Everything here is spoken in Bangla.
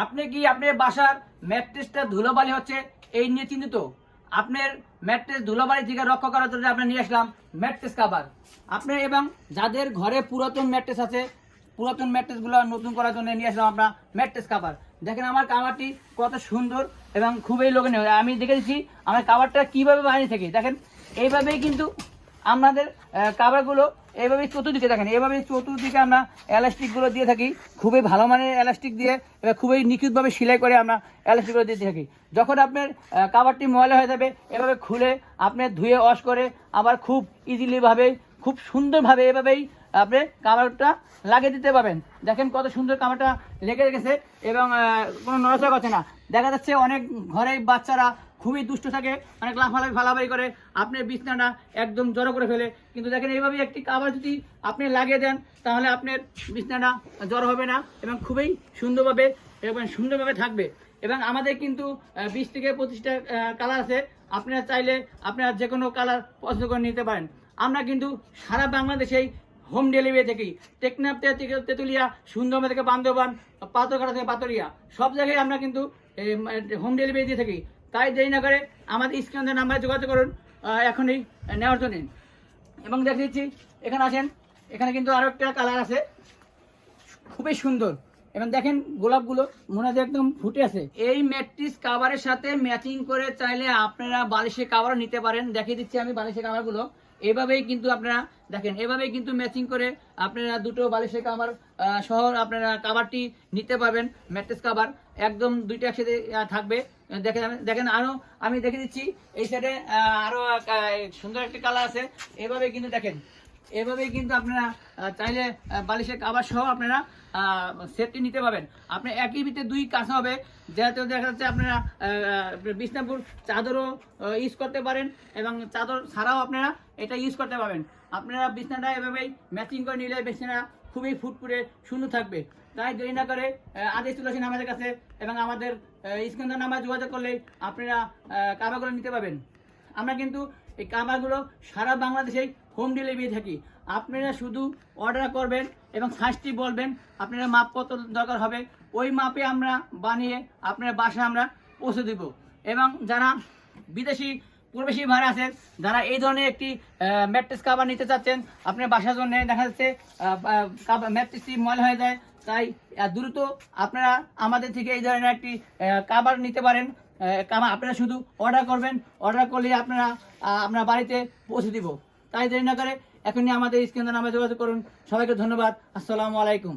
আপনি কি আপনার বাসার ম্যাট্রেসটা ধুলোবালি হচ্ছে এই নিয়ে চিন্তিত? আপনার ম্যাট্রেস ধুলোবালি থেকে রক্ষা করার জন্য আমরা নিয়ে আসলাম ম্যাট্রেস কাভার। আপনি এবং যাদের ঘরে পুরাতন ম্যাট্রেস আছে, পুরাতন ম্যাট্রেসগুলো নতুন করার জন্য নিয়ে আসলাম আমরা ম্যাট্রেস কাভার। দেখেন আমার কাভারটি কত সুন্দর এবং খুবই লোভনীয়। আমি দেখে দিচ্ছি আমার কাভারটা কীভাবে বানিয়ে থাকি। দেখেন এইভাবেই কিন্তু আমাদের কাভারগুলো এইভাবেই চতুর্দিকে দেখেন, এইভাবে চতুর্দিকে আমরা এলাস্টিকগুলো দিয়ে থাকি, খুবই ভালো মানের এলাস্টিক দিয়ে খুবই নিখুঁতভাবে সেলাই করে আমরা এলাস্টিকগুলো দিয়ে থাকি। যখন আপনার কাভারটি ময়লা হয়ে যাবে এভাবে খুলে আপনি ধুয়ে ওয়াশ করে আবার খুব ইজিলিভাবে খুব সুন্দরভাবে এভাবেই আপনি কাভারটা লাগিয়ে দিতে পারবেন। দেখেন কত সুন্দর কাভারটা লেগে গেছে এবং কোনো নড়াচড়া করছে না। দেখা যাচ্ছে অনেক ঘরে বাচ্চারা খুবই দুষ্ট থাকে, অনেক লাফালাফি ফালাফালি করে আপনার বিছনাটা একদম জড়ো করে ফেলে। কিন্তু দেখেন এইভাবে একটি কাভার যদি আপনি লাগিয়ে দেন তাহলে আপনার বিছনাটা জড়ো হবে না এবং খুবই সুন্দরভাবে থাকবে। এবং আমাদের কিন্তু 20 থেকে 25টা কালার আছে। আপনারা চাইলে আপনারা যে কোনো কালার পছন্দ করে নিতে পারেন। আমরা কিন্তু সারা বাংলাদেশেই হোম ডেলিভারি থেকেই টেকনাফ থেকে তেঁতুলিয়া, সুন্দরবন থেকে বান্দরবান, পাথরঘাটা থেকে পাথরিয়া, সব জায়গায় আমরা কিন্তু হোম ডেলিভারি দিয়ে থাকি। তাই দেরি না করে আমাদের স্ক্রিনের নাম্বারে যোগাযোগ করুন এখনই নেওয়ার জন্য। এবং দেখে দিচ্ছি, এখানে আসেন, এখানে কিন্তু আরও একটা কালার আছে খুবই সুন্দর। এবং দেখেন গোলাপগুলো মনে হয় একদম ফুটে আছে। এই ম্যাট্রেস কাভারের সাথে ম্যাচিং করে চাইলে আপনারা বালিশের কাভারও নিতে পারেন। দেখিয়ে দিচ্ছি আমি বালিশের কাভারগুলো। এভাবেই কিন্তু আপনারা দেখেন, এভাবেই কিন্তু ম্যাচিং করে আপনারা দুটো বালিশের কাভার সহ আপনারা কাভারটি নিতে পারবেন। ম্যাট্রেস কাভার একদম দুইটা একসাথে থাকবে। দেখেন আরও আমি দেখে দিচ্ছি, এই সাইডে আরও সুন্দর একটি কালার আছে। এভাবে কিন্তু দেখেন, এভাবেই কিন্তু আপনারা চাইলে বালিশের কাভার সহ আপনারা সেটটি নিতে পারবেন। আপনি একই ভিতরে দুই কাজ হবে, যেহেতু দেখা যাচ্ছে আপনারা বিছনাপুর চাদরও ইউজ করতে পারেন এবং চাদর ছাড়াও আপনারা এটা ইউজ করতে পারবেন। আপনারা বিছনাটা এভাবেই ম্যাচিং করে নিলে বিছনাটা খুবই ফুটফুটে সুন্দর থাকবে। তাই দেরি না করে আদেশ চলে আসেন আমাদের কাছে এবং আমাদের স্ক্রিনের নাম্বারে যোগাযোগ করলেই আপনারা কাভারগুলো নিতে পারবেন। আমরা কিন্তু এই কাভারগুলো সারা বাংলাদেশেই হোম ডেলিভারি থাকি। আপনারা শুধু অর্ডার করবেন এবং সাইজটি বলবেন, আপনারা মাপ কত দরকার হবে, ওই মাপে আমরা বানিয়ে আপনার বাসায় আমরা পৌঁছে দেব। এবং যারা বিদেশি প্রবাসী ভাড়া আছেন, যারা এই ধরনের একটি ম্যাট্রেস কাভার নিতে চাচ্ছেন আপনার বাসার জন্য, দেখা যাচ্ছে ম্যাট্রেসটি ময়লা হয়ে যায়, তাই দ্রুত আপনারা আমাদের থেকে এই ধরনের একটি কাভার নিতে পারেন। আপনারা শুধু অর্ডার করবেন, অর্ডার করলে আপনারা আপনার বাড়িতে পৌঁছে দিব। তাই দেরি না করে এখনই আমাদের স্ক্রিনের নামে যোগাযোগ করুন। সবাইকে ধন্যবাদ। আসসালামু আলাইকুম।